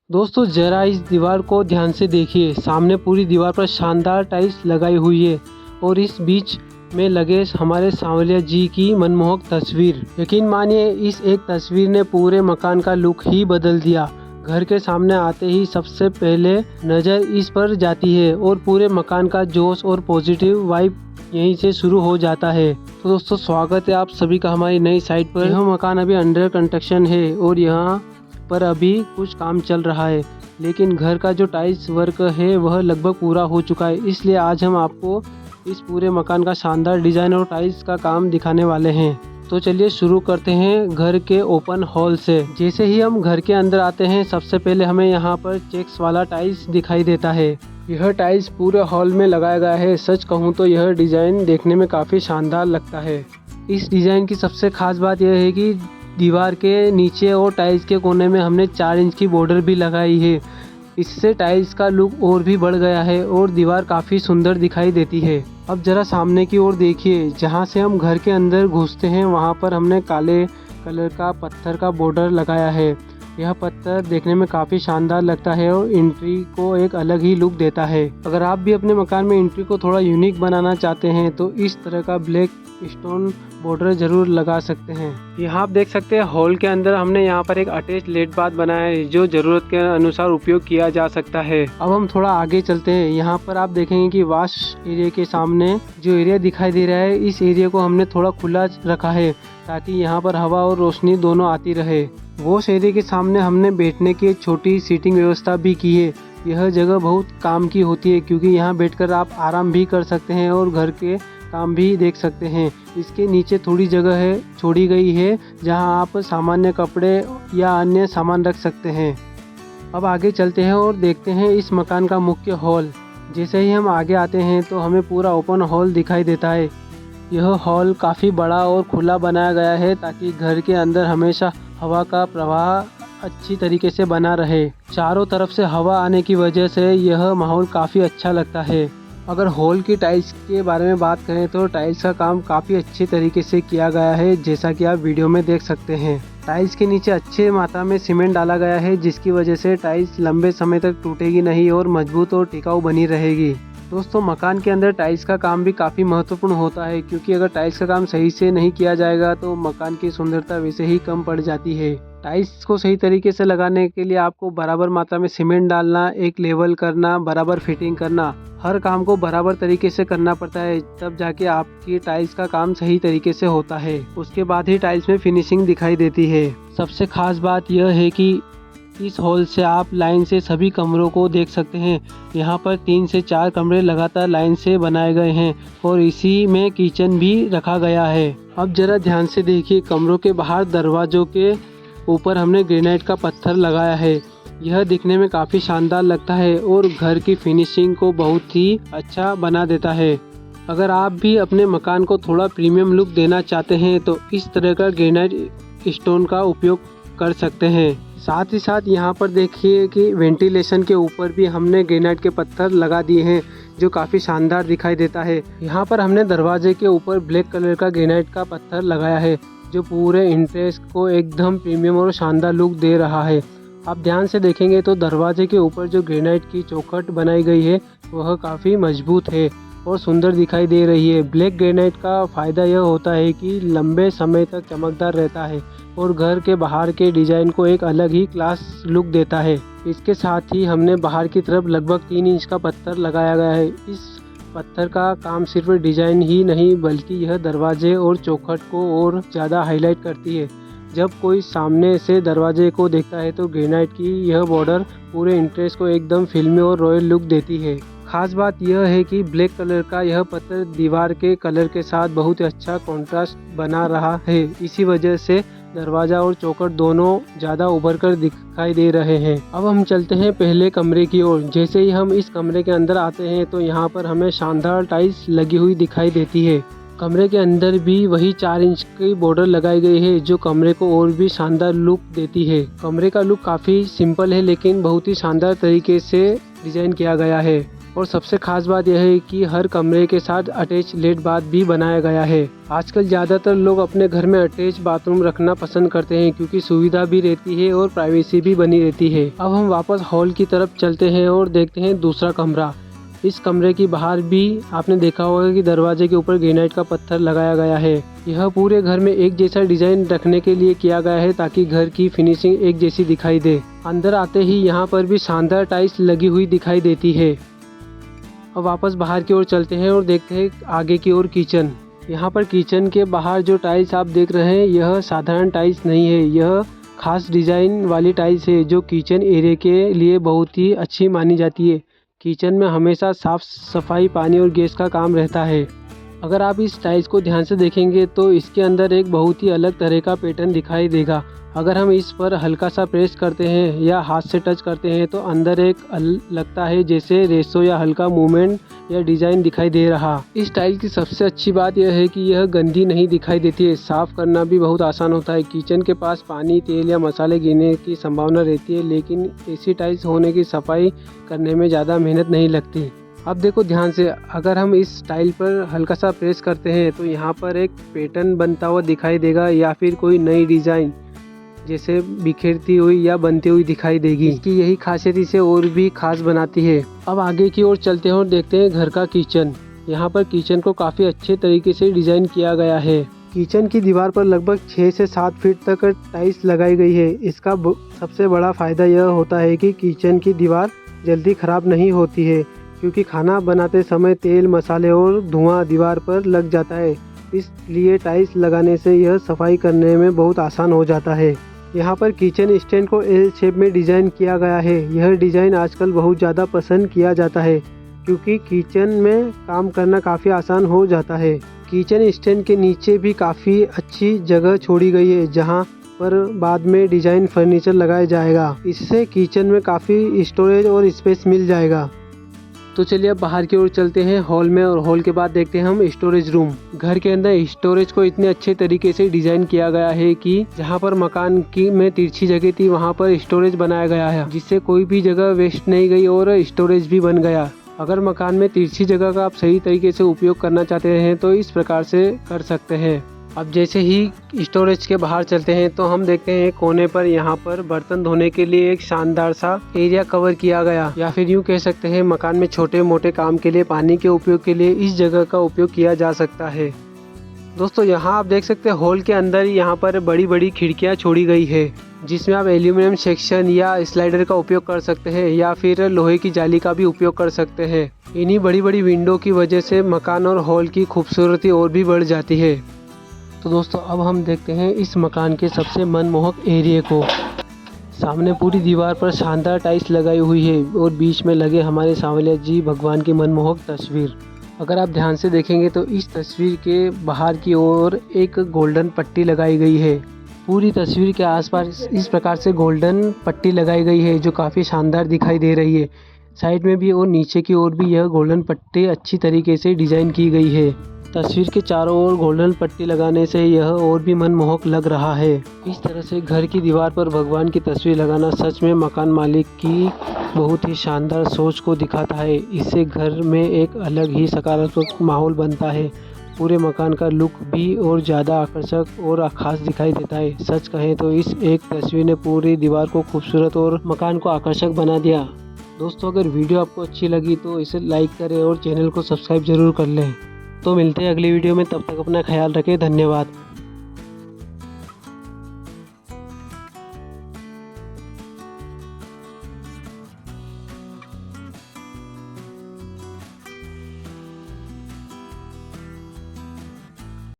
दोस्तों जरा इस दीवार को ध्यान से देखिए। सामने पूरी दीवार पर शानदार टाइल्स लगाई हुई है और इस बीच में लगे हमारे सांवलिया जी की मनमोहक तस्वीर। यकीन मानिए इस एक तस्वीर ने पूरे मकान का लुक ही बदल दिया। घर के सामने आते ही सबसे पहले नज़र इस पर जाती है और पूरे मकान का जोश और पॉजिटिव वाइब यहीं से शुरू हो जाता है। तो दोस्तों स्वागत है आप सभी का हमारी नई साइट पर। यह मकान अभी अंडर कंस्ट्रक्शन है और यहाँ पर अभी कुछ काम चल रहा है, लेकिन घर का जो टाइल्स वर्क है वह लगभग पूरा हो चुका है। इसलिए आज हम आपको इस पूरे मकान का शानदार डिज़ाइन और टाइल्स का काम दिखाने वाले हैं। तो चलिए शुरू करते हैं घर के ओपन हॉल से। जैसे ही हम घर के अंदर आते हैं सबसे पहले हमें यहाँ पर चेक्स वाला टाइल्स दिखाई देता है। यह टाइल्स पूरे हॉल में लगाया गया है। सच कहूँ तो यह डिज़ाइन देखने में काफ़ी शानदार लगता है। इस डिज़ाइन की सबसे खास बात यह है कि दीवार के नीचे और टाइल्स के कोने में हमने 4 इंच की बॉर्डर भी लगाई है। इससे टाइल्स का लुक और भी बढ़ गया है और दीवार काफ़ी सुंदर दिखाई देती है। अब ज़रा सामने की ओर देखिए। जहाँ से हम घर के अंदर घुसते हैं वहाँ पर हमने काले कलर का पत्थर का बॉर्डर लगाया है। यह पत्थर देखने में काफ़ी शानदार लगता है और एंट्री को एक अलग ही लुक देता है। अगर आप भी अपने मकान में एंट्री को थोड़ा यूनिक बनाना चाहते हैं तो इस तरह का ब्लैक स्टोन बॉर्डर जरूर लगा सकते हैं। यहाँ आप देख सकते हैं हॉल के अंदर हमने यहाँ पर एक अटैच लेट बाथ बनाया है जो जरूरत के अनुसार उपयोग किया जा सकता है। अब हम थोड़ा आगे चलते हैं। यहाँ पर आप देखेंगे कि वॉश एरिया के सामने जो एरिया दिखाई दे रहा है, इस एरिया को हमने थोड़ा खुला रखा है ताकि यहाँ पर हवा और रोशनी दोनों आती रहे। वॉश एरिया के सामने हमने बैठने की एक छोटी सीटिंग व्यवस्था भी की है। यह जगह बहुत काम की होती है क्योंकि यहाँ बैठकर आप आराम भी कर सकते हैं और घर के काम भी देख सकते हैं। इसके नीचे थोड़ी जगह है छोड़ी गई है जहां आप सामान्य कपड़े या अन्य सामान रख सकते हैं। अब आगे चलते हैं और देखते हैं इस मकान का मुख्य हॉल। जैसे ही हम आगे आते हैं तो हमें पूरा ओपन हॉल दिखाई देता है। यह हॉल काफ़ी बड़ा और खुला बनाया गया है ताकि घर के अंदर हमेशा हवा का प्रवाह अच्छी तरीके से बना रहे। चारों तरफ से हवा आने की वजह से यह माहौल काफ़ी अच्छा लगता है। अगर हॉल की टाइल्स के बारे में बात करें तो टाइल्स का काम काफ़ी अच्छे तरीके से किया गया है, जैसा कि आप वीडियो में देख सकते हैं। टाइल्स के नीचे अच्छे मात्रा में सीमेंट डाला गया है जिसकी वजह से टाइल्स लंबे समय तक टूटेगी नहीं और मजबूत और टिकाऊ बनी रहेगी। दोस्तों मकान के अंदर टाइल्स का काम भी काफ़ी महत्वपूर्ण होता है क्योंकि अगर टाइल्स का काम सही से नहीं किया जाएगा तो मकान की सुंदरता वैसे ही कम पड़ जाती है। टाइल्स को सही तरीके से लगाने के लिए आपको बराबर मात्रा में सीमेंट डालना, एक लेवल करना, बराबर फिटिंग करना, हर काम को बराबर तरीके से करना पड़ता है, तब जाके आपकी टाइल्स का काम सही तरीके से होता है। उसके बाद ही टाइल्स में फिनिशिंग दिखाई देती है। सबसे खास बात यह है कि इस हॉल से आप लाइन से सभी कमरों को देख सकते हैं। यहाँ पर 3 से 4 कमरे लगातार लाइन से बनाए गए हैं और इसी में किचन भी रखा गया है। अब जरा ध्यान से देखिए। कमरों के बाहर दरवाजों के ऊपर हमने ग्रेनाइट का पत्थर लगाया है। यह दिखने में काफ़ी शानदार लगता है और घर की फिनिशिंग को बहुत ही अच्छा बना देता है। अगर आप भी अपने मकान को थोड़ा प्रीमियम लुक देना चाहते हैं तो इस तरह का ग्रेनाइट स्टोन का उपयोग कर सकते हैं। साथ ही साथ यहाँ पर देखिए कि वेंटिलेशन के ऊपर भी हमने ग्रेनाइट के पत्थर लगा दिए हैं जो काफ़ी शानदार दिखाई देता है। यहाँ पर हमने दरवाजे के ऊपर ब्लैक कलर का ग्रेनाइट का पत्थर लगाया है जो पूरे इंटरेस्ट को एकदम प्रीमियम और शानदार लुक दे रहा है। आप ध्यान से देखेंगे तो दरवाजे के ऊपर जो ग्रेनाइट की चौखट बनाई गई है वह काफ़ी मजबूत है और सुंदर दिखाई दे रही है। ब्लैक ग्रेनाइट का फ़ायदा यह होता है कि लंबे समय तक चमकदार रहता है और घर के बाहर के डिज़ाइन को एक अलग ही क्लास लुक देता है। इसके साथ ही हमने बाहर की तरफ लगभग 3 इंच का पत्थर लगाया गया है। इस पत्थर का काम सिर्फ डिज़ाइन ही नहीं बल्कि यह दरवाजे और चौखट को और ज़्यादा हाईलाइट करती है। जब कोई सामने से दरवाजे को देखता है तो ग्रेनाइट की यह बॉर्डर पूरे इंटरेस्ट को एकदम फिल्मी और रॉयल लुक देती है। खास बात यह है कि ब्लैक कलर का यह पत्थर दीवार के कलर के साथ बहुत अच्छा कॉन्ट्रास्ट बना रहा है। इसी वजह से दरवाजा और चौखट दोनों ज़्यादा उभर कर दिखाई दे रहे हैं। अब हम चलते हैं पहले कमरे की ओर। जैसे ही हम इस कमरे के अंदर आते हैं तो यहाँ पर हमें शानदार टाइल्स लगी हुई दिखाई देती है। कमरे के अंदर भी वही 4 इंच की बॉर्डर लगाई गई है जो कमरे को और भी शानदार लुक देती है। कमरे का लुक काफ़ी सिंपल है लेकिन बहुत ही शानदार तरीके से डिज़ाइन किया गया है। और सबसे खास बात यह है कि हर कमरे के साथ अटैच लेट बाथ भी बनाया गया है। आजकल ज़्यादातर लोग अपने घर में अटैच बाथरूम रखना पसंद करते हैं क्योंकि सुविधा भी रहती है और प्राइवेसी भी बनी रहती है। अब हम वापस हॉल की तरफ चलते हैं और देखते हैं दूसरा कमरा। इस कमरे की बाहर भी आपने देखा होगा कि दरवाजे के ऊपर ग्रेनाइट का पत्थर लगाया गया है। यह पूरे घर में एक जैसा डिजाइन रखने के लिए किया गया है ताकि घर की फिनिशिंग एक जैसी दिखाई दे। अंदर आते ही यहाँ पर भी शानदार टाइल्स लगी हुई दिखाई देती है। अब वापस बाहर की ओर चलते हैं और देखते हैं आगे की ओर किचन। यहाँ पर किचन के बाहर जो टाइल्स आप देख रहे हैं यह साधारण टाइल्स नहीं है, यह खास डिजाइन वाली टाइल्स है जो किचन एरिया के लिए बहुत ही अच्छी मानी जाती है। किचन में हमेशा साफ सफाई, पानी और गैस का काम रहता है। अगर आप इस टाइल्स को ध्यान से देखेंगे तो इसके अंदर एक बहुत ही अलग तरह का पैटर्न दिखाई देगा। अगर हम इस पर हल्का सा प्रेस करते हैं या हाथ से टच करते हैं तो अंदर एक लगता है जैसे रेशो या हल्का मूवमेंट या डिजाइन दिखाई दे रहा। इस टाइल की सबसे अच्छी बात यह है कि यह गंदी नहीं दिखाई देती है, साफ करना भी बहुत आसान होता है। किचन के पास पानी, तेल या मसाले गिरने की संभावना रहती है, लेकिन ऐसी टाइल्स होने की सफाई करने में ज़्यादा मेहनत नहीं लगती। अब देखो ध्यान से, अगर हम इस टाइल पर हल्का सा प्रेस करते हैं तो यहाँ पर एक पैटर्न बनता हुआ दिखाई देगा या फिर कोई नई डिजाइन जैसे बिखेरती हुई या बनती हुई दिखाई देगी। इसकी यही खासियत इसे और भी खास बनाती है। अब आगे की ओर चलते हैं और देखते हैं घर का किचन। यहाँ पर किचन को काफ़ी अच्छे तरीके से डिजाइन किया गया है। किचन की दीवार पर लगभग 6 से 7 फीट तक टाइल्स लगाई गई है। इसका सबसे बड़ा फायदा यह होता है कि किचन की दीवार जल्दी खराब नहीं होती है क्योंकि खाना बनाते समय तेल, मसाले और धुआं दीवार पर लग जाता है। इसलिए टाइल्स लगाने से यह सफाई करने में बहुत आसान हो जाता है। यहाँ पर किचन स्टैंड को एल शेप में डिज़ाइन किया गया है। यह डिज़ाइन आजकल बहुत ज़्यादा पसंद किया जाता है क्योंकि किचन में काम करना काफ़ी आसान हो जाता है। किचन स्टैंड के नीचे भी काफ़ी अच्छी जगह छोड़ी गई है जहाँ पर बाद में डिज़ाइन फर्नीचर लगाया जाएगा। इससे किचन में काफ़ी स्टोरेज और स्पेस मिल जाएगा। तो चलिए अब बाहर की ओर चलते हैं हॉल में, और हॉल के बाद देखते हैं हम स्टोरेज रूम। घर के अंदर स्टोरेज को इतने अच्छे तरीके से डिजाइन किया गया है कि जहां पर मकान की में तिरछी जगह थी वहां पर स्टोरेज बनाया गया है, जिससे कोई भी जगह वेस्ट नहीं गई और स्टोरेज भी बन गया। अगर मकान में तिरछी जगह का आप सही तरीके से उपयोग करना चाहते हैं तो इस प्रकार से कर सकते हैं। अब जैसे ही स्टोरेज के बाहर चलते हैं तो हम देखते हैं कोने पर यहाँ पर बर्तन धोने के लिए एक शानदार सा एरिया कवर किया गया, या फिर यूँ कह सकते हैं मकान में छोटे मोटे काम के लिए, पानी के उपयोग के लिए इस जगह का उपयोग किया जा सकता है। दोस्तों यहाँ आप देख सकते हैं हॉल के अंदर यहाँ पर बड़ी बड़ी खिड़कियाँ छोड़ी गई है जिसमें आप एल्यूमिनियम सेक्शन या स्लाइडर का उपयोग कर सकते हैं या फिर लोहे की जाली का भी उपयोग कर सकते हैं। इन्हीं बड़ी बड़ी विंडो की वजह से मकान और हॉल की खूबसूरती और भी बढ़ जाती है। तो दोस्तों अब हम देखते हैं इस मकान के सबसे मनमोहक एरिया को। सामने पूरी दीवार पर शानदार टाइल्स लगाई हुई है और बीच में लगे हमारे सांवलिया जी भगवान की मनमोहक तस्वीर। अगर आप ध्यान से देखेंगे तो इस तस्वीर के बाहर की ओर एक गोल्डन पट्टी लगाई गई है। पूरी तस्वीर के आसपास इस प्रकार से गोल्डन पट्टी लगाई गई है जो काफ़ी शानदार दिखाई दे रही है। साइड में भी और नीचे की ओर भी यह गोल्डन पट्टी अच्छी तरीके से डिज़ाइन की गई है। तस्वीर के चारों ओर गोल्डन पट्टी लगाने से यह और भी मनमोहक लग रहा है। इस तरह से घर की दीवार पर भगवान की तस्वीर लगाना सच में मकान मालिक की बहुत ही शानदार सोच को दिखाता है। इससे घर में एक अलग ही सकारात्मक माहौल बनता है। पूरे मकान का लुक भी और ज़्यादा आकर्षक और ख़ास दिखाई देता है। सच कहें तो इस एक तस्वीर ने पूरी दीवार को खूबसूरत और मकान को आकर्षक बना दिया। दोस्तों अगर वीडियो आपको अच्छी लगी तो इसे लाइक करें और चैनल को सब्सक्राइब जरूर कर लें। तो मिलते हैं अगली वीडियो में, तब तक अपना ख्याल रखें। धन्यवाद।